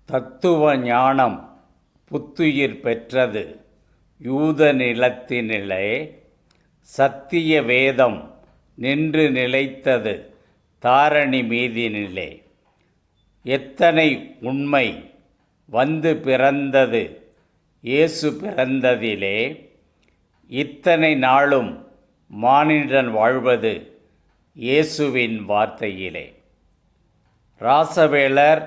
தத்துவ ஞானம் புத்துயிர் பெற்றது யூத நிலத்தினிலே, சத்திய வேதம் நின்று நிலைத்தது தாரணி மீதினிலே. எத்தனை உண்மை வந்து பிறந்தது இயேசு பிறந்ததிலே, இத்தனை நாளும் மானிடன் வாழ்வது இயேசுவின் வார்த்தையிலே. ராசவேலர்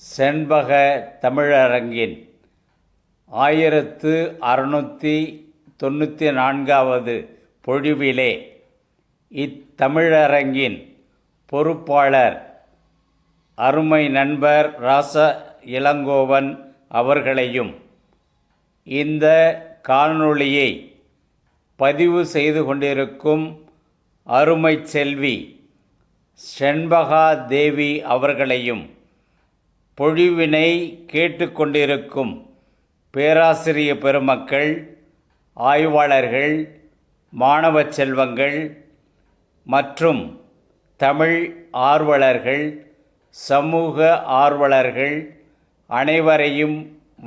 செண்பக தமிழரங்கின் 1694வது பொழிவிலே இத்தமிழரங்கின் பொறுப்பாளர் அருமை நண்பர் ராச இளங்கோவன் அவர்களையும், இந்த காணொளியை பதிவு செய்து கொண்டிருக்கும் அருமை செல்வி செண்பகா தேவி அவர்களையும், பொழிவினை கேட்டுக்கொண்டிருக்கும் பேராசிரிய பெருமக்கள், ஆய்வாளர்கள், மாணவ செல்வங்கள் மற்றும் தமிழ் ஆர்வலர்கள், சமூக ஆர்வலர்கள் அனைவரையும்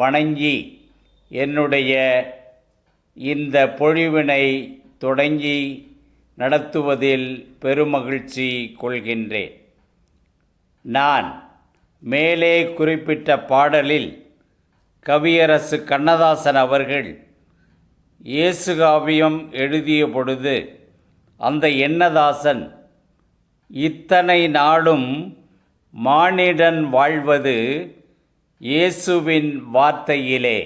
வணங்கி என்னுடைய இந்த பொழிவினை தொடங்கி நடத்துவதில் பெருமகிழ்ச்சி கொள்கின்றேன். நான் மேலே குறிப்பிட்ட பாடலில் கவியரசு கண்ணதாசன் அவர்கள் இயேசு காவியம் எழுதிய பொழுது, அந்த எண்ணதாசன் இத்தனை நாளும் மானிடன் வாழ்வது இயேசுவின் வார்த்தையிலே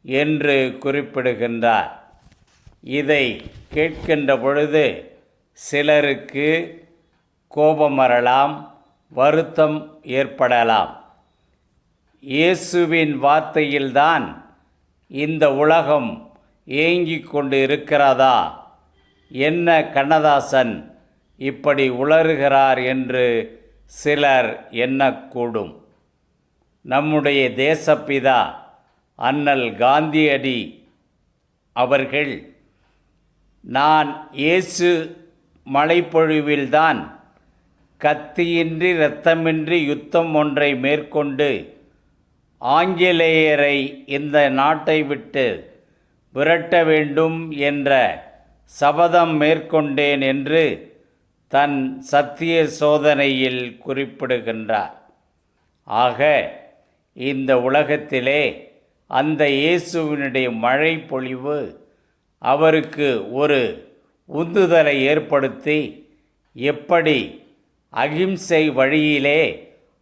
என்று குறிப்பிடுகின்றார். இதை கேட்கின்ற பொழுது சிலருக்கு கோபம் வரலாம், வருத்தம் ஏற்படலாம். இயேசுவின் வார்த்தையில்தான் இந்த உலகம் ஏங்கிக் கொண்டு இருக்கிறதா? என்ன கண்ணதாசன் இப்படி உளறுகிறார் என்று சிலர் எண்ணக்கூடும். நம்முடைய தேசப்பிதா அண்ணல் காந்தியடி அவர்கள், நான் இயேசு மழைப்பொழிவில்தான் கத்தியின்றி இரத்தமின்றி யுத்தம் ஒன்றை மேற்கொண்டு ஆங்கிலேயரை இந்த நாட்டை விட்டு விரட்ட வேண்டும் என்ற சபதம் மேற்கொண்டேன் என்று தன் சத்திய சோதனையில் குறிப்பிடுகின்றார். ஆக இந்த உலகத்திலே அந்த இயேசுவினுடைய மழை பொழிவு அவருக்கு ஒரு உந்துதலை ஏற்படுத்தி, எப்படி அகிம்சை வழியிலே,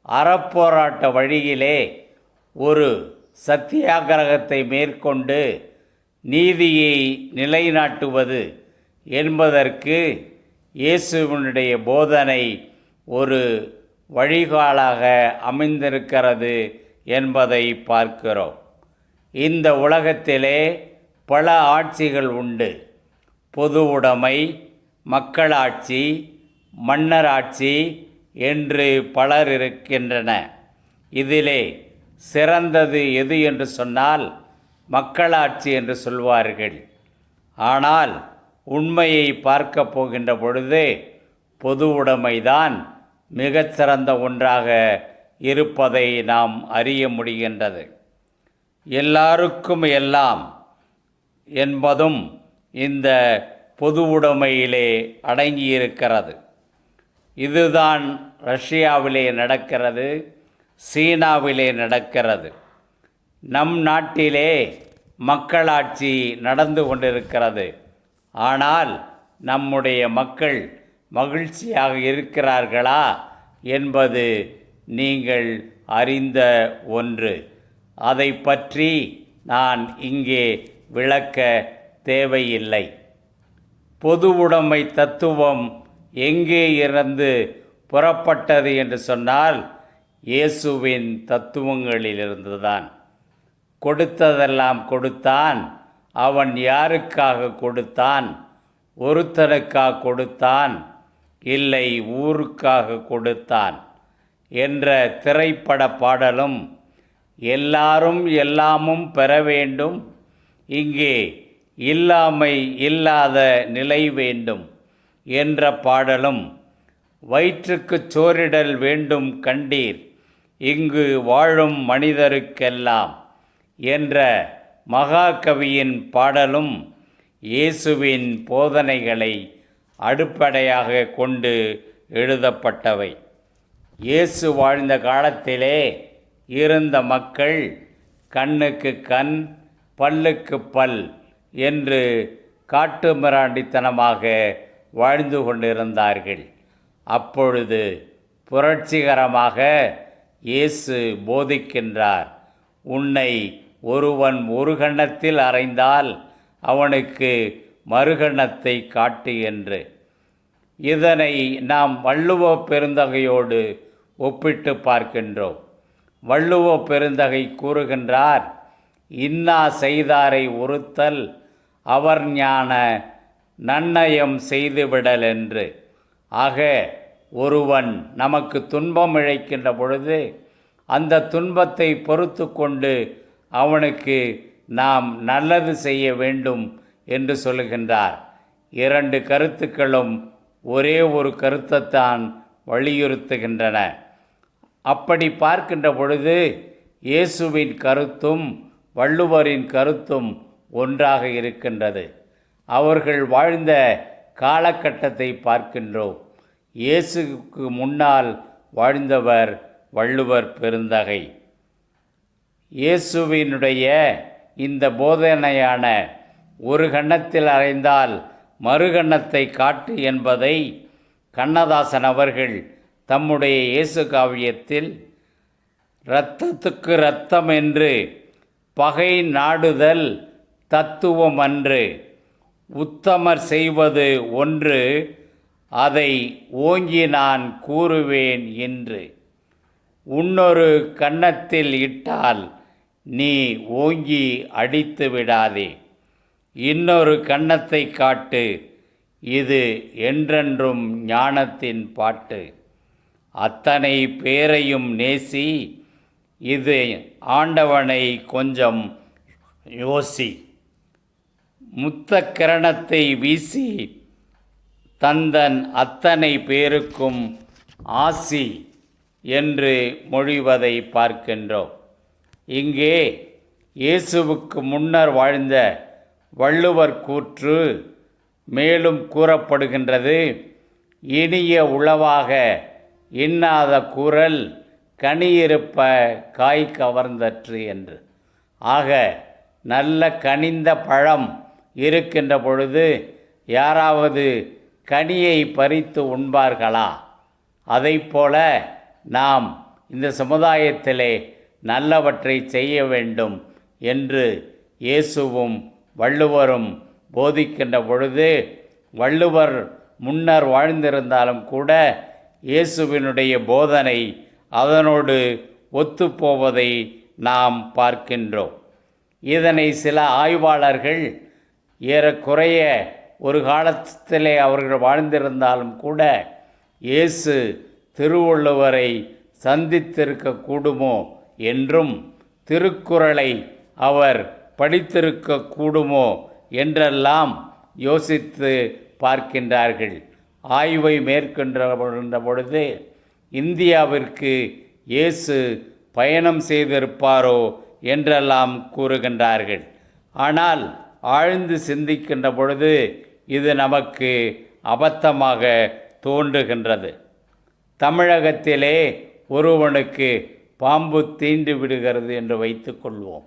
அறப்போராட்ட வழியிலே ஒரு சத்தியாகிரகத்தை மேற்கொண்டு நீதியை நிலைநாட்டுவது என்பதற்கு இயேசுவினுடைய போதனை ஒரு வழிகாலாக அமைந்திருக்கிறது என்பதை பார்க்கிறோம். இந்த உலகத்திலே பல ஆட்சிகள் உண்டு. பொது உடைமை, மக்களாட்சி, மன்னராட்சி என்று பலர் இருக்கின்றன. இதிலே சிறந்தது எது என்று சொன்னால் மக்களாட்சி என்று சொல்வார்கள். ஆனால் உண்மையை பார்க்க போகின்ற பொழுது பொது உடைமைதான் மிகச்சிறந்த ஒன்றாக இருப்பதை நாம் அறிய முடிகின்றது. எல்லாருக்கும் எல்லாம் என்பதும் இந்த பொது உடைமையிலே அடங்கியிருக்கிறது. இதுதான் ரஷ்யாவிலே நடக்கிறது, சீனாவிலே நடக்கிறது. நம் நாட்டிலே மக்களாட்சி நடந்து கொண்டிருக்கிறது. ஆனால் நம்முடைய மக்கள் மகிழ்ச்சியாக இருக்கிறார்களா என்பது நீங்கள் அறிந்த ஒன்று. அதை பற்றி நான் இங்கே விளக்க தேவையில்லை. பொது உடைமை தத்துவம் எங்கே இருந்து புறப்பட்டது என்று சொன்னால் இயேசுவின் தத்துவங்களிலிருந்துதான். கொடுத்ததெல்லாம் கொடுத்தான், அவன் யாருக்காக கொடுத்தான்? ஒருத்தனுக்காக கொடுத்தான், இல்லை ஊருக்காக கொடுத்தான் என்ற திரைப்பட பாடலும், எல்லாரும் எல்லாமும் பெற வேண்டும், இங்கே இல்லாமை இல்லாத நிலை வேண்டும் என்ற பாடலும், வயிற்றுக்குச் சோறிடல் வேண்டும் கண்டீர், இங்கு வாழும் மனிதருக்கெல்லாம் என்ற மகாகவியின் பாடலும் இயேசுவின் போதனைகளை அடிப்படையாக கொண்டு எழுதப்பட்டவை. இயேசு வாழ்ந்த காலத்திலே இருந்த மக்கள் கண்ணுக்கு கண் பல்லுக்கு பல் என்று காட்டுமிராண்டித்தனமாக வாழ்ந்து கொண்டிருந்தார்கள். அப்பொழுது புரட்சிகரமாக இயேசு போதிக்கின்றார், உன்னை ஒருவன் ஒரு கன்னத்தில் அறைந்தால் அவனுக்கு மறுகன்னத்தை காட்டு என்று. இதனை நாம் வள்ளுவ பெருந்தகையோடு ஒப்பிட்டு பார்க்கின்றோம். வள்ளுவ பெருந்தகை கூறுகின்றார், இன்னா செய்தாரை ஒருத்தல் அவர் ஞான நன்னயம் செய்துவிடல் என்று. ஆக ஒருவன் நமக்கு துன்பம் இழைக்கின்ற பொழுது அந்த துன்பத்தை பொறுத்து கொண்டு அவனுக்கு நாம் நல்லது செய்ய வேண்டும் என்று சொல்லுகின்றார். இரண்டு கருத்துக்களும் ஒரே ஒரு கருத்தைத்தான் வலியுறுத்துகின்றன. அப்படி பார்க்கின்ற பொழுது இயேசுவின் கருத்தும் வள்ளுவரின் கருத்தும் ஒன்றாக இருக்கின்றது. அவர்கள் வாழ்ந்த காலகட்டத்தை பார்க்கின்றோம். இயேசுக்கு முன்னால் வாழ்ந்தவர் வள்ளுவர் பெருந்தகை. இயேசுவினுடைய இந்த போதனையான ஒரு கன்னத்தில் அறைந்தால் மறுகன்னத்தை காட்டு என்பதை கண்ணதாசன் அவர்கள் தம்முடைய இயேசு காவியத்தில் இரத்தத்துக்கு இரத்தம் என்று பகை நாடுதல் தத்துவம் அன்று உத்தமர் செய்வது ஒன்று அதை ஓங்கி நான் கூறுவேன் என்று. உன்னொரு கன்னத்தில் இட்டால் நீ ஓங்கி அடித்து விடாதே, இன்னொரு கன்னத்தை காட்டு, இது என்றென்றும் ஞானத்தின் பாட்டு. அத்தனை பேரையும் நேசி, இது ஆண்டவனை கொஞ்சம் யோசி. முத்த கிரணத்தை வீசி தந்தன் அத்தனை பேருக்கும் ஆசி என்று மொழிவதை பார்க்கின்றோம். இங்கே இயேசுவுக்கு முன்னர் வாழ்ந்த வள்ளுவர் கூற்று மேலும் கூறப்படுகின்றது, இனிய உளவாக இன்னாத கூறல் கனியிருப்ப காய் கவர்ந்தற்று என்று. ஆக நல்ல கனிந்த பழம் இருக்கின்ற பொழுது யாராவது கனியை பறித்து உண்பார்களா? அதைப்போல நாம் இந்த சமுதாயத்திலே நல்லவற்றை செய்ய வேண்டும் என்று இயேசுவும் வள்ளுவரும் போதிக்கின்ற பொழுது, வள்ளுவர் முன்னர் வாழ்ந்திருந்தாலும் கூட இயேசுவினுடைய போதனை அதனோடு ஒத்துப்போவதை நாம் பார்க்கின்றோம். இதனை சில ஆய்வாளர்கள் ஏறக்குறைய ஒரு காலத்திலே அவர்கள் வாழ்ந்திருந்தாலும் கூட இயேசு திருவள்ளுவரை சந்தித்திருக்க கூடுமோ என்றும் திருக்குறளை அவர் படித்திருக்க கூடுமோ என்றெல்லாம் யோசித்து பார்க்கின்றார்கள். ஆய்வை மேற்கொண்ட பொழுது இந்தியாவிற்கு இயேசு பயணம் செய்திருப்பாரோ என்றெல்லாம் கூறுகின்றார்கள். ஆனால் ஆழ்ந்து சிந்திக்கின்ற பொழுது இது நமக்கு அபத்தமாக தோன்றுகின்றது. தமிழகத்திலே ஒருவனுக்கு பாம்பு தீண்டு விடுகிறது என்று வைத்துக்கொள்வோம்.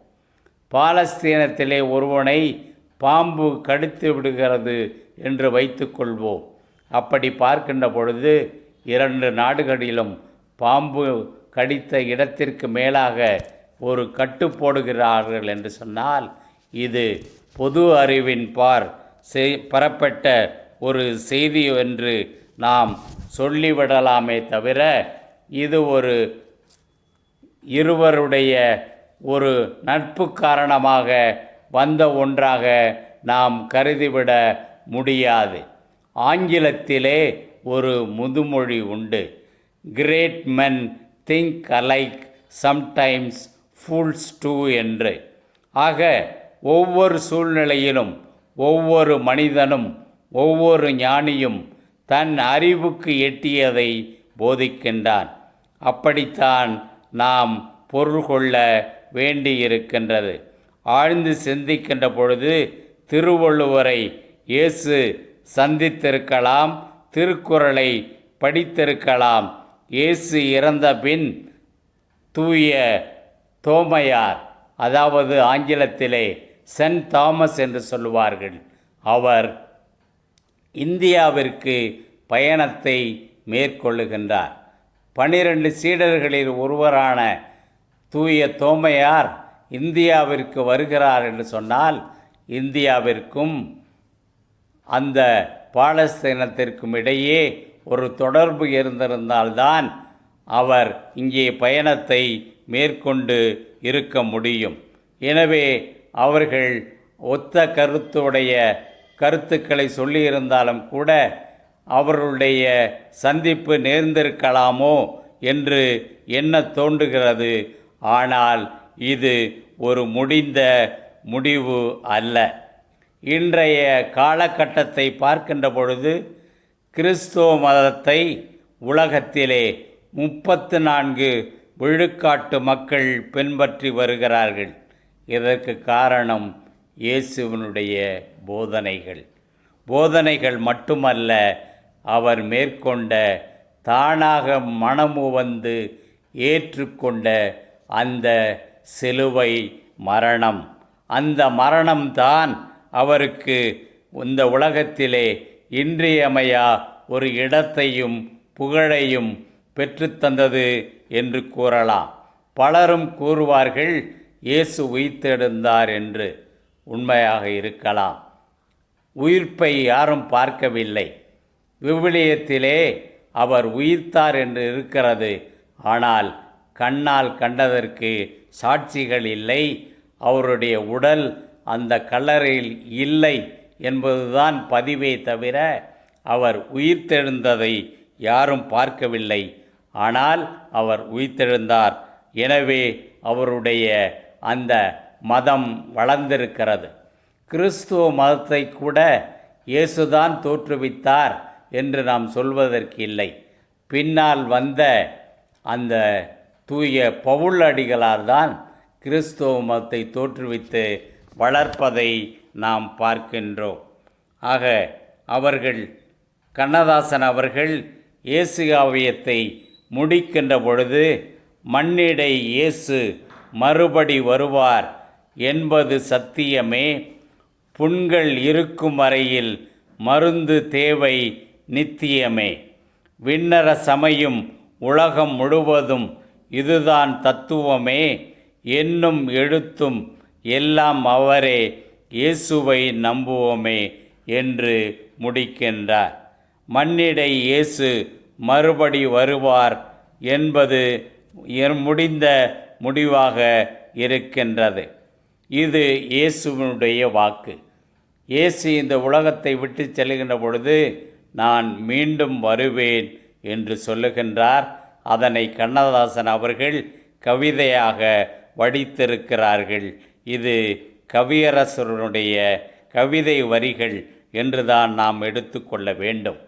பாலஸ்தீனத்திலே ஒருவனை பாம்பு கடித்து விடுகிறது என்று வைத்துக்கொள்வோம். அப்படி பார்க்கின்ற பொழுது இரண்டு நாடுகளிலும் பாம்பு கடித்த இடத்திற்கு மேலாக ஒரு கட்டு போடுகிறார்கள் என்று சொன்னால் இது பொது அறிவின் பெறப்பட்ட ஒரு செய்தி என்று நாம் சொல்லிவிடலாமே தவிர இது இருவருடைய ஒரு நட்பு காரணமாக வந்த ஒன்றாக நாம் கருதிவிட முடியாது. ஆங்கிலத்திலே ஒரு முதுமொழி உண்டு, great men think alike sometimes fools too என்று. ஆக ஒவ்வொரு சூழ்நிலையிலும் ஒவ்வொரு மனிதனும் ஒவ்வொரு ஞானியும் தன் அறிவுக்கு எட்டியதை போதிக்கின்றான். அப்படித்தான் நாம் பொருள் கொள்ள வேண்டியிருக்கின்றது. ஆழ்ந்து சிந்திக்கின்ற பொழுது திருவள்ளுவரை இயேசு சந்தித்திருக்கலாம், திருக்குறளை படித்திருக்கலாம். இயேசு இறந்த பின் தூய தோமையார், அதாவது ஆங்கிலத்திலே சென்ட் தாமஸ் என்று சொல்லுவார்கள், அவர் இந்தியாவிற்கு பயணத்தை மேற்கொள்ளுகின்றார். 12 சீடர்களில் ஒருவரான தூய தோமையார் இந்தியாவிற்கு வருகிறார் என்று சொன்னால், இந்தியாவிற்கும் அந்த பாலஸ்தீனத்திற்கும் இடையே ஒரு தொடர்பு இருந்திருந்தால்தான் அவர் இங்கே பயணத்தை மேற்கொண்டு இருக்க முடியும். எனவே அவர்கள் ஒத்த கருத்துக்களை சொல்லியிருந்தாலும் கூட அவர்களுடைய சந்திப்பு நேர்ந்திருக்கலாமோ என்று எண்ண தோன்றுகிறது. ஆனால் இது ஒரு முடிந்த முடிவு அல்ல. இன்றைய காலகட்டத்தை பார்க்கின்ற பொழுது கிறிஸ்துவ மதத்தை உலகத்திலே 34 விழுக்காட்டு மக்கள் பின்பற்றி வருகிறார்கள். இதற்கு காரணம் இயேசுவினுடைய போதனைகள் மட்டுமல்ல, அவர் மேற்கொண்ட தானாக மனமு வந்து ஏற்றுக்கொண்ட அந்த சிலுவை மரணம். அந்த மரணம்தான் அவருக்கு இந்த உலகத்திலே இன்றியமையா ஒரு இடத்தையும் புகழையும் பெற்றுத்தந்தது என்று கூறலாம். பலரும் கூறுவார்கள் இயேசு உயிர்த்தெழுந்தார் என்று. உண்மையாக இருக்கலாம். உயிர்ப்பை யாரும் பார்க்கவில்லை. விவிலியத்திலே அவர் உயிர்த்தார் என்று இருக்கிறது. ஆனால் கண்ணால் கண்டதற்கு சாட்சிகள் இல்லை. அவருடைய உடல் அந்த கல்லறையில் இல்லை என்பதுதான் பதிவே தவிர அவர் உயிர்த்தெழுந்ததை யாரும் பார்க்கவில்லை. ஆனால் அவர் உயிர்த்தெழுந்தார். எனவே அவருடைய அந்த மதம் வளர்ந்திருக்கிறது. கிறிஸ்துவ மதத்தை கூட இயேசுதான் தோற்றுவித்தார் என்று நாம் சொல்வதற்கு இல்லை. பின்னால் வந்த அந்த தூய பவுல் அடிகளார் தான் கிறிஸ்துவ மதத்தை தோற்றுவித்து வளர்ப்பதை நாம் பார்க்கின்றோம். ஆக அவர்கள் கண்ணதாசன் அவர்கள் இயேசு காவியத்தை முடிக்கின்ற பொழுது மண்ணிடை இயேசு மறுபடி வருவார் என்பது சத்தியமே, புண்கள் இருக்கும் வரையில் மருந்து தேவை நித்தியமே, விண்ணர சமயம் உலகம் முழுவதும் இதுதான் தத்துவமே, என்னும் எழுத்தும் எல்லாம் அவரே, இயேசுவை நம்புவோமே என்று முடிக்கின்றார். மண்ணிடை இயேசு மறுபடி வருவார் என்பது முடிந்த முடிவாக இருக்கின்றது. இது இயேசுவினுடைய வாக்கு. இயேசு இந்த உலகத்தை விட்டு செல்கின்ற பொழுது நான் மீண்டும் வருவேன் என்று சொல்லுகின்றார். அதனை கண்ணதாசன் அவர்கள் கவிதையாக வடித்திருக்கிறார்கள். இது கவியரசருடைய கவிதை வரிகள் என்றுதான் நாம் எடுத்துக்கொள்ள வேண்டும்.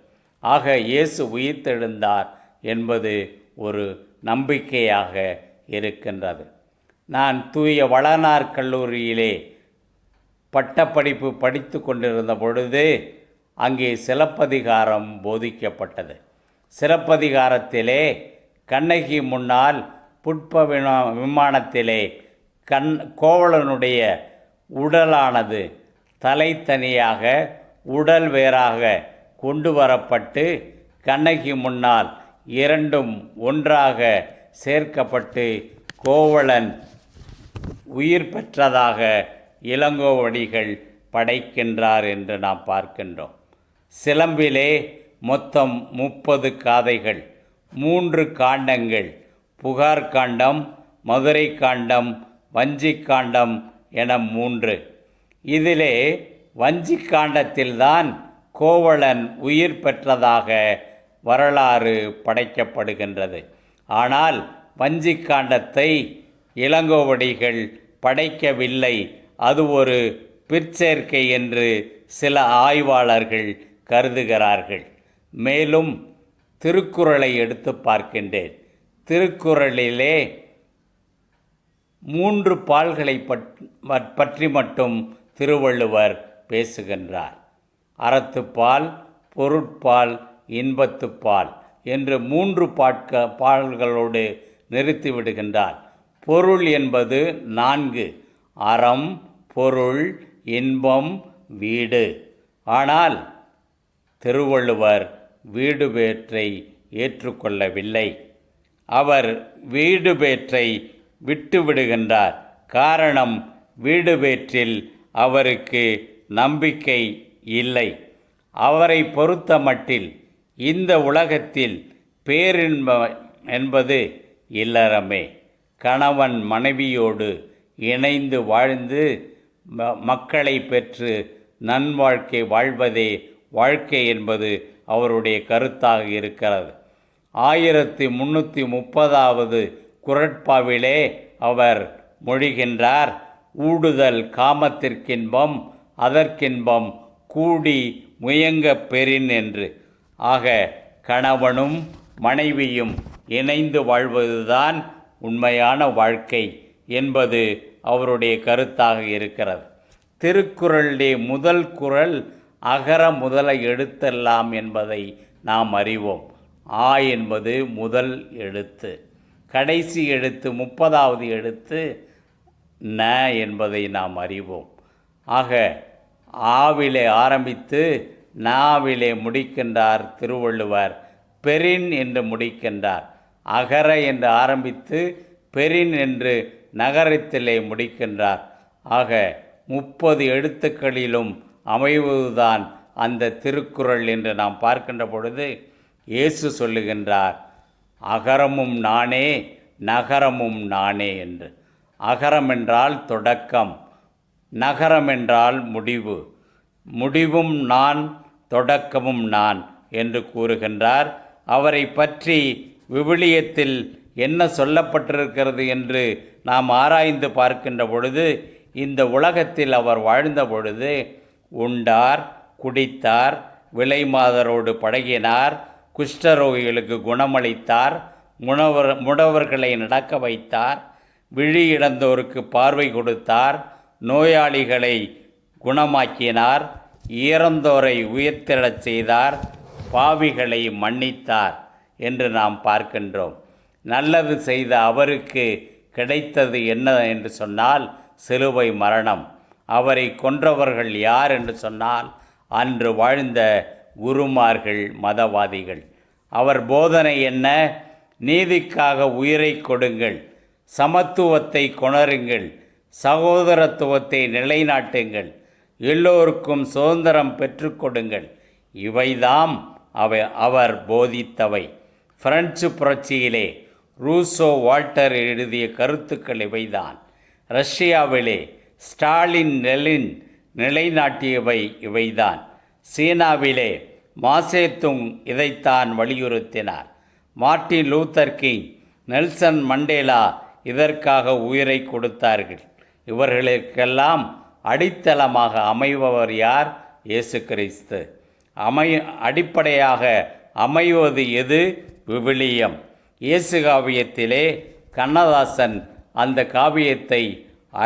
ஆக இயேசு உயிர்த்தெழுந்தார் என்பது ஒரு நம்பிக்கையாக இருக்கின்றது. நான் தூய வளனார் கல்லூரியிலே பட்டப்படிப்பு படித்து கொண்டிருந்த பொழுது அங்கே சிலப்பதிகாரம் போதிக்கப்பட்டது. சிலப்பதிகாரத்திலே கண்ணகி முன்னால் புட்ப விமானத்திலே கோவலனுடைய உடலானது தலை தனியாக உடல் வேறாக கொண்டு வரப்பட்டு கண்ணகி முன்னால் இரண்டும் ஒன்றாக சேர்க்கப்பட்டு கோவலன் உயிர் பெற்றதாக இளங்கோவடிகள் படைக்கின்றார் என்று நாம் பார்க்கின்றோம். சிலம்பிலே மொத்தம் 30 காதைகள், 3 காண்டங்கள், புகார் காண்டம், மதுரை காண்டம், வஞ்சி காண்டம் என 3. இதிலே வஞ்சி காண்டத்தில்தான் கோவலன் உயிர் பெற்றதாக வரலாறு படைக்கப்படுகின்றது. ஆனால் வஞ்சி காண்டத்தை இளங்கோவடிகள் படைக்கவில்லை. அது ஒரு பிற்சேர்க்கை என்று சில ஆய்வாளர்கள் கருதுகிறார்கள். மேலும் திருக்குறளை எடுத்து பார்க்கின்றேன். திருக்குறளிலே 3 பால்களை பற்றி மட்டும் திருவள்ளுவர் பேசுகின்றார். அறத்துப்பால், பொருட்பால், இன்பத்துப்பால் என்று 3 பால்களோடு நிறுத்திவிடுகின்றார். பொருள் என்பது 4: அறம், பொருள், இன்பம், வீடு. ஆனால் திருவள்ளுவர் வீடு பேற்றை ஏற்றுக்கொள்ளவில்லை. அவர் வீடு பேற்றை விட்டுவிடுகின்றார். காரணம், வீடு பேற்றில் அவருக்கு நம்பிக்கை இல்லை. அவரை பொறுத்த மட்டில் இந்த உலகத்தில் பேரின்பம் என்பது இல்லறமே. கணவன் மனைவியோடு இணைந்து வாழ்ந்து மக்களை பெற்று நன்வாழ்க்கை வாழ்வதே வாழ்க்கை என்பது அவருடைய கருத்தாக இருக்கிறது. 1330வது குறட்பாவிலே அவர் மொழிகின்றார், ஊடுதல் காமத்திற்கின்பம் அதற்கின்பம் கூடி முயங்க பெறின் என்று. ஆக கணவனும் மனைவியும் இணைந்து வாழ்வதுதான் உண்மையான வாழ்க்கை என்பது அவருடைய கருத்தாக இருக்கிறது. திருக்குறளுடைய முதல் குறள் அகர முதல எழுத்தெல்லாம் என்பதை நாம் அறிவோம். ஆ என்பது முதல் எழுத்து, கடைசி எழுத்து 30வது எழுத்து ந என்பதை நாம் அறிவோம். ஆக ஆவிலே ஆரம்பித்து நாவிலே முடிக்கின்றார் திருவள்ளுவர். பெரின் என்று முடிக்கின்றார். அகர என்று ஆரம்பித்து பெரின் என்று நகரத்திலே முடிக்கின்றார். ஆக 30 எழுத்துக்களிலும் அமைவதுதான் அந்த திருக்குறள் என்று நாம் பார்க்கின்ற பொழுது இயேசு சொல்லுகின்றார், அகரமும் நானே நகரமும் நானே என்று. அகரம் என்றால் தொடக்கம், நகரம் என்றால் முடிவு. முடிவும் நான், தொடக்கமும் நான் என்று கூறுகின்றார். அவரை பற்றி விவிலியத்தில் என்ன சொல்லப்பட்டிருக்கிறது என்று நாம் ஆராய்ந்து பார்க்கின்ற பொழுது, இந்த உலகத்தில் அவர் வாழ்ந்த பொழுது உண்டார், குடித்தார், விலைமாதரோடு பழகினார், குஷ்டரோகிகளுக்கு குணமளித்தார், முடவர்களை நடக்க வைத்தார், விழி இழந்தோருக்கு பார்வை கொடுத்தார், நோயாளிகளை குணமாக்கினார், இறந்தோரை உயிர்த்தெழச் செய்தார், பாவிகளை மன்னித்தார் என்று நாம் பார்க்கின்றோம். நல்லது செய்த அவருக்கு கிடைத்தது என்ன என்று சொன்னால் சிலுவை மரணம். அவரை கொன்றவர்கள் யார் என்று சொன்னால் அன்று வாழ்ந்த குருமார்கள், மதவாதிகள். அவர் போதனை என்ன? நீதிக்காக உயிரை கொடுங்கள், சமத்துவத்தை கொணருங்கள், சகோதரத்துவத்தை நிலைநாட்டுங்கள், எல்லோருக்கும் சுதந்திரம் பெற்றுக்கொடுங்கள். இவைதாம் அவர் போதித்தவை. பிரெஞ்சு புரட்சியிலே ரூசோ வால்டர் எழுதிய கருத்துக்கள் இவைதான். ரஷ்யாவிலே ஸ்டாலின் லெனின் நிலைநாட்டியவை இவைதான். சீனாவிலே மாசேத்துங் இதைத்தான் வலியுறுத்தினார். Martin Luther King, Nelson Mandela இதற்காக உயிரை கொடுத்தார்கள். இவர்களுக்கெல்லாம் அடித்தளமாக அமைபவர் யார்? இயேசு கிறிஸ்து. அடிப்படையாக அமைவது எது? விவிலியம். இயேசு காவியத்திலே கண்ணதாசன் அந்த காவியத்தை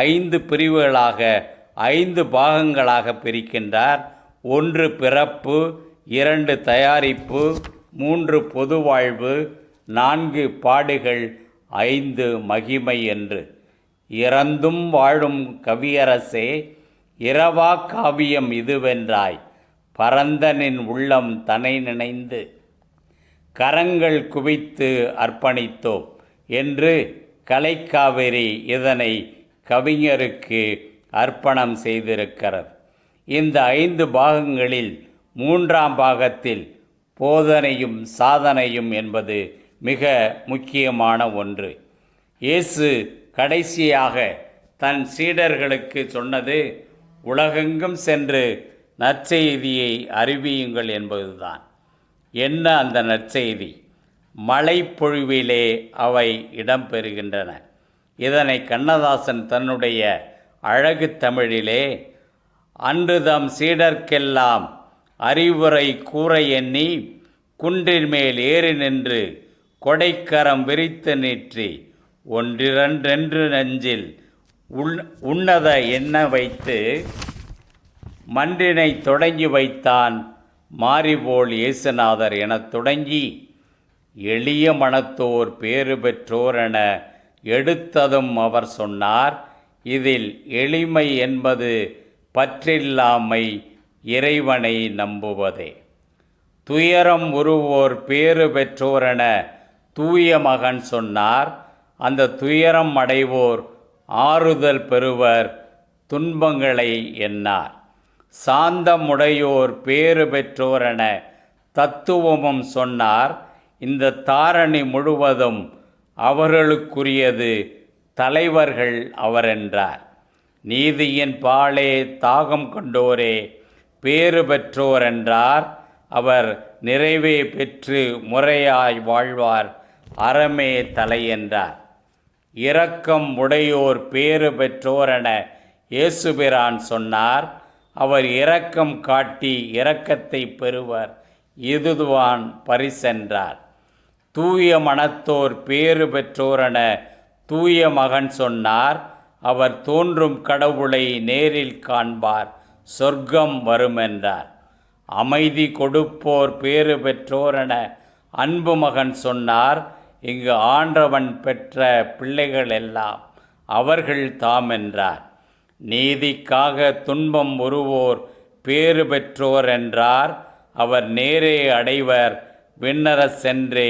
5 பிரிவுகளாக 5 பாகங்களாக பிரிக்கின்றார். 1 பிறப்பு, 2 தயாரிப்பு, 3 பொதுவாழ்வு, 4 பாடுகள், 5 மகிமை என்று. இறந்தும் வாழும் கவியரசே, இரவா காவியம் இதுவென்றாய், பரந்தனின் உள்ளம் தனை நினைந்து கரங்கள் குவித்து அர்ப்பணித்தோம் என்று கலைக்காவிரி இதனை கவிஞருக்கு அர்ப்பணம் செய்திருக்கிறது. இந்த 5 பாகங்களில் 3ஆம் பாகத்தில் போதனையும் சாதனையும் என்பது மிக முக்கியமான ஒன்று. இயேசு கடைசியாக தன் சீடர்களுக்கு சொன்னது, உலகெங்கும் சென்று நற்செய்தியை அறிவியுங்கள் என்பதுதான். என்ன அந்த நற்செய்தி? மழைப்பொழிவிலே அவை இடம்பெறுகின்றன. இதனை கண்ணதாசன் தன்னுடைய அழகு தமிழிலே, அன்று தம் சீடர்க்கெல்லாம் அறிவுரை கூற எண்ணி குன்றின் மேல் ஏறி நின்று கொடைக்கரம் விரித்து நீற்றி ஒன்றிரண்டென்று நெஞ்சில் உன்னத எண்ண வைத்து மன்றினை தொடங்கி வைத்தான் மாறிபோல் இயேசுநாதர் எனத் தொடங்கி எளிய மனத்தோர் பேறு பெற்றோர் என எடுத்ததும் அவர் சொன்னார். இதில் எளிமை என்பது பற்றில்லாமை, இறைவனை நம்புவதே. துயரம் உருவோர் பேறு பெற்றோரென தூய மகன் சொன்னார். அந்த துயரம் அடைவோர் ஆறுதல் பெறுவர், துன்பங்களை எண்ணார். சாந்தமுடையோர் பேறு பெற்றோரென தத்துவமும் சொன்னார். இந்த தாரணி முழுவதும் அவர்களுக்குரியது, தலைவர்கள் அவரென்றார். நீதியின் பாலே தாகம் கொண்டோரே பேறு பெற்றோர் என்றார். அவர் நிறைவே பெற்று முறையாய் வாழ்வார், அறமே தலை என்றார். இரக்கம் உடையோர் பேறு பெற்றோரென இயேசுபிரான் சொன்னார். அவர் இரக்கம் காட்டி இரக்கத்தை பெறுவர், இதுவான் பரிசென்றார். தூய மனத்தோர் பேறு பெற்றோரென தூய மகன் சொன்னார். அவர் தோன்றும் கடவுளை நேரில் காண்பார், சொர்க்கம் வருமென்றார். அமைதி கொடுப்போர் பேறு பெற்றோரென அன்பு மகன் சொன்னார். இங்கு ஆண்டவன் பெற்ற பிள்ளைகள் எல்லாம் அவர்கள் தாமென்றார். நீதிக்காக துன்பம் உருவோர் பேறு பெற்றோர் என்றார். அவர் நேரே அடைவர், விண்ணர சென்றே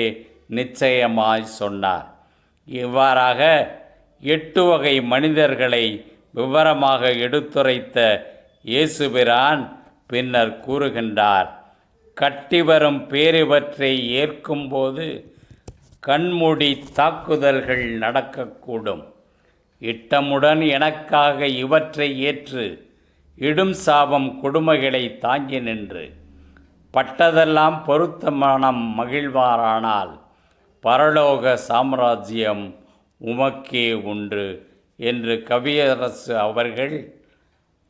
நிச்சயமாய் சொன்னார். இவ்வாறாக 8 வகை மனிதர்களை விவரமாக எடுத்துரைத்த இயேசுபிரான் பின்னர் கூறுகின்றார். கட்டிவரும் பேரிவற்றை ஏற்கும்போது கண்மூடி தாக்குதல்கள் நடக்கக்கூடும். இட்டமுடன் எனக்காக இவற்றை ஏற்று இடும் சாபம் கொடுமைகளை தாங்கி நின்று பட்டதெல்லாம் பொறுத்த மனம் மகிழ்வாரானால் பரலோக சாம்ராஜ்யம் உமக்கே உண்டு என்று கவியரசு அவர்கள்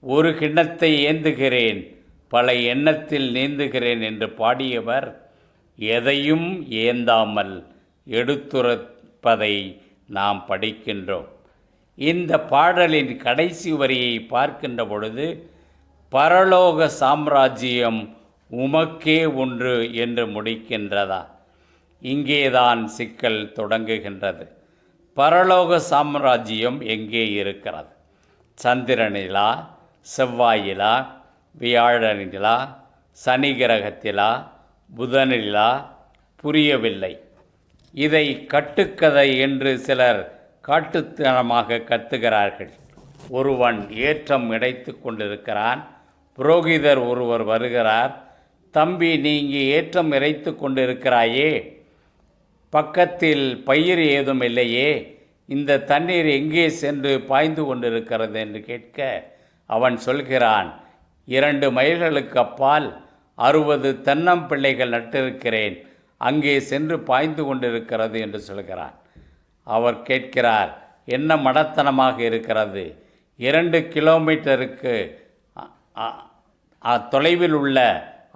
ஒரு கிண்ணத்தை ஏந்துகிறேன், பல எண்ணத்தில் நீந்துகிறேன் என்று பாடியவர் எதையும் ஏந்தாமல் எடுத்துரைப்பதை நாம் படிக்கின்றோம். இந்த பாடலின் கடைசி வரியை பார்க்கின்ற பொழுது பரலோக சாம்ராஜ்யம் உமக்கே ஒன்று என்று முடிக்கின்றதா? இங்கேதான் சிக்கல் தொடங்குகின்றது. பரலோக சாம்ராஜ்யம் எங்கே இருக்கிறது? சந்திரனிலா, செவ்வாயிலா, வியாழனிலா, சனி கிரகத்திலா, புதனிலா? புரியவில்லை. இதை கட்டுக்கதை என்று சிலர் காட்டுத்தனமாக கத்துகிறார்கள். ஒருவன் ஏற்றம் இடைத்து கொண்டிருக்கிறான். புரோகிதர் ஒருவர் வருகிறார். தம்பி, நீ இங்கே ஏற்றம் இறைத்து கொண்டிருக்கிறாயே, பக்கத்தில் பயிர் ஏதும் இல்லையே, இந்த தண்ணீர் எங்கே சென்று பாய்ந்து கொண்டிருக்கிறது என்று கேட்க அவன் சொல்கிறான், 2 மைல்களுக்கு அப்பால் 60 தென்னம்பிள்ளைகள் நட்டிருக்கிறேன், அங்கே சென்று பாய்ந்து கொண்டிருக்கிறது என்று சொல்கிறான். அவர் கேட்கிறார், என்ன மடத்தனமாக இருக்கிறது? 2 கிலோமீட்டருக்கு தொலைவில் உள்ள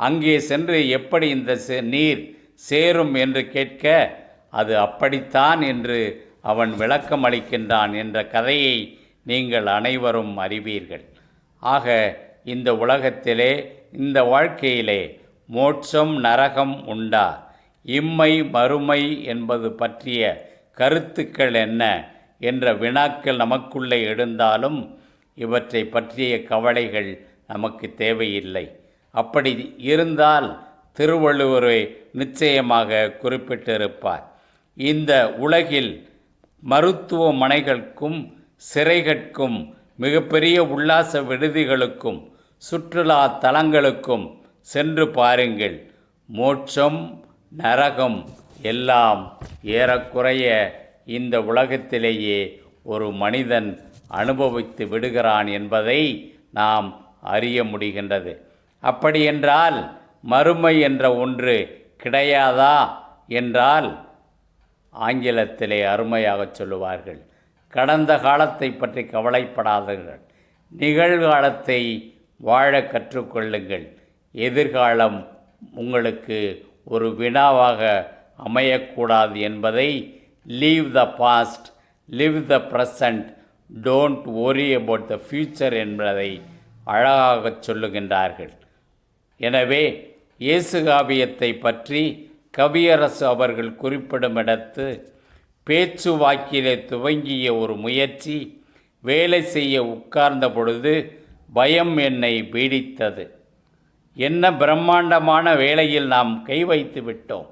அங்கே சென்று எப்படி இந்த நீர் சேரும் என்று கேட்க, அது அப்படித்தான் என்று அவன் விளக்கம் அளிக்கின்றான் என்ற கதையை நீங்கள் அனைவரும் அறிவீர்கள். ஆக இந்த உலகத்திலே, இந்த வாழ்க்கையிலே மோட்சம் நரகம் உண்டா, இம்மை மறுமை என்பது பற்றிய கருத்துக்கள் என்ன என்ற வினாக்கள் நமக்குள்ளே எழுந்தாலும் இவற்றை பற்றிய கவலைகள் நமக்கு தேவையில்லை. அப்படி இருந்தால் திருவள்ளுவரை நிச்சயமாக குறிப்பிட்டிருப்பார். இந்த உலகில் மருத்துவமனைகளுக்கும் சிறைகளுக்கும் மிகப்பெரிய உல்லாச விடுதிகளுக்கும் சுற்றுலா தலங்களுக்கும் சென்று பாருங்கள். மோட்சம் நரகம் எல்லாம் ஏறக்குறைய இந்த உலகத்திலேயே ஒரு மனிதன் அனுபவித்து விடுகிறான் என்பதை நாம் அறிய முடிகின்றது. அப்படியென்றால் மறுமை என்ற ஒன்று கிடையாதா என்றால் ஆங்கிலத்திலே அருமையாக சொல்லுவார்கள், கடந்த காலத்தை பற்றி கவலைப்படாதீர்கள், நிகழ்காலத்தை வாழ கற்றுக்கொள்ளுங்கள். எதிர்காலம் உங்களுக்கு ஒரு வினாவாக அமையக்கூடாது என்பதை leave the past, live the present, don't worry about the future என்பதை அழகாகச் சொல்லுகின்றார்கள். எனவே இயேசு காவியத்தை பற்றி கவியரசு அவர்கள் குறிப்பிடும் இடத்து, பேச்சு வாக்கிலே துவங்கிய ஒரு முயற்சி வேலை செய்ய உட்கார்ந்த பொழுது பயம் என்னை பீடித்தது. என்ன பிரம்மாண்டமான வேளையில் நாம் கை வைத்து விட்டோம்.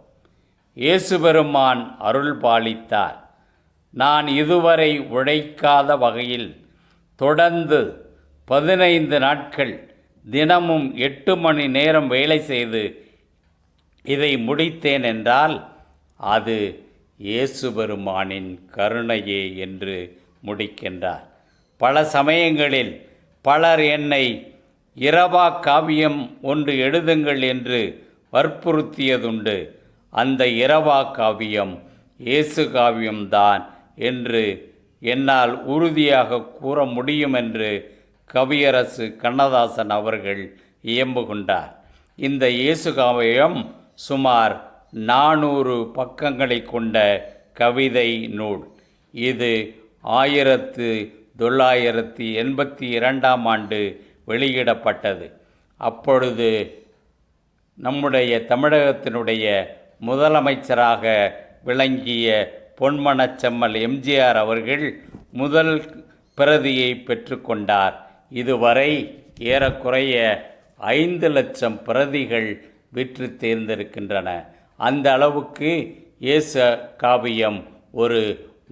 இயேசு பெருமான் அருள் பாலித்தார். நான் இதுவரை உழைக்காத வகையில் தொடர்ந்து 15 நாட்கள் தினமும் 8 மணி நேரம் வேலை செய்து இதை முடித்தேன் என்றால் அது இயேசு பெருமானின் கருணையே என்று முடிக்கின்றார். பல சமயங்களில் பலர் என்னை இரவா காவியம் ஒன்று எழுதுங்கள் என்று வற்புறுத்தியதுண்டு. அந்த இரவா காவியம் இயேசு காவியம்தான் என்று என்னால் உறுதியாக கூற முடியும் என்று கவியரசு கண்ணதாசன் அவர்கள் இயம்புகின்றார். இந்த இயேசு காவியம் சுமார் 400 பக்கங்களை கொண்ட கவிதை நூல். இது 1982ஆம் ஆண்டு வெளியிடப்பட்டது. அப்பொழுது நம்முடைய தமிழகத்தினுடைய முதலமைச்சராக விளங்கிய பொன்மனச்செம்மல் எம்ஜிஆர் அவர்கள் முதல் பிரதியை பெற்றுக்கொண்டார். இதுவரை ஏறக்குறைய 5 லட்சம் பிரதிகள் விற்று தேர்ந்திருக்கின்றன. அந்த அளவுக்கு இயேசு காவியம் ஒரு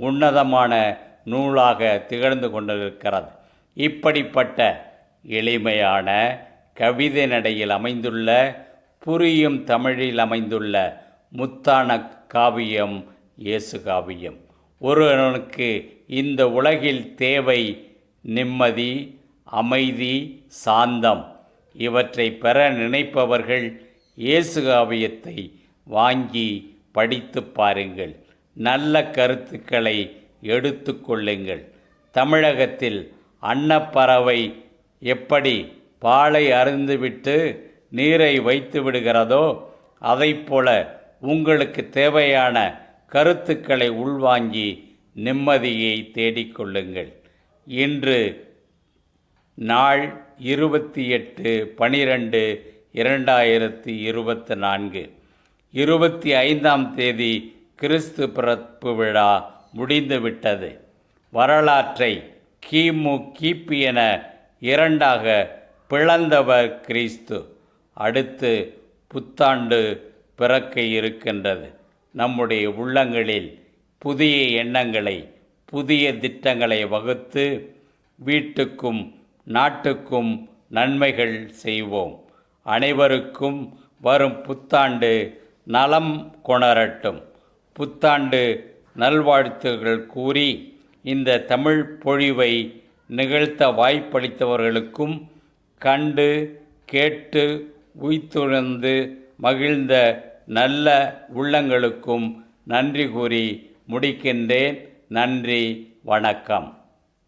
உன்னதமான நூலாக திகழ்ந்து கொண்டிருக்கிறது. இப்படிப்பட்ட எளிமையான கவிதை நடையில் அமைந்துள்ள, புரியும் தமிழில் அமைந்துள்ள முத்தான காவியம் இயேசு காவியம். ஒருவனுக்கு இந்த உலகில் தேவை நிம்மதி, அமைதி, சாந்தம். இவற்றை பெற நினைப்பவர்கள் இயேசு காவியத்தை வாங்கி படித்து பாருங்கள். நல்ல கருத்துக்களை எடுத்து கொள்ளுங்கள். தமிழகத்தில் அன்னப்பறவை எப்படி பாலை அருந்துவிட்டு நீரை வைத்து விடுகிறதோ அதைப்போல உங்களுக்கு தேவையான கருத்துக்களை உள்வாங்கி நிம்மதியை தேடிக்கொள்ளுங்கள். இன்று நாள் 28/12/2024, 25ஆம் தேதி கிறிஸ்து பிறப்பு விழா முடிந்துவிட்டது. வரலாற்றை கிமு கிபி என 2ஆக பிளந்தவர் கிறிஸ்து. அடுத்து புத்தாண்டு பிறக்க இருக்கின்றது. நம்முடைய உள்ளங்களில் புதிய எண்ணங்களை, புதிய திட்டங்களை வகுத்து வீட்டுக்கும் நாட்டுக்கும் நன்மைகள் செய்வோம். அனைவருக்கும் வரும் புத்தாண்டு நலம் கொணரட்டும். புத்தாண்டு நல்வாழ்த்துகள் கூறி இந்த தமிழ் பொழிவை நிகழ்த்த வாய்ப்பளித்தவர்களுக்கும், கண்டு கேட்டு உய்த்துணர்ந்து மகிழ்ந்த நல்ல உள்ளங்களுக்கும் நன்றி கூறி முடிக்கின்றேன். நன்றி, வணக்கம்.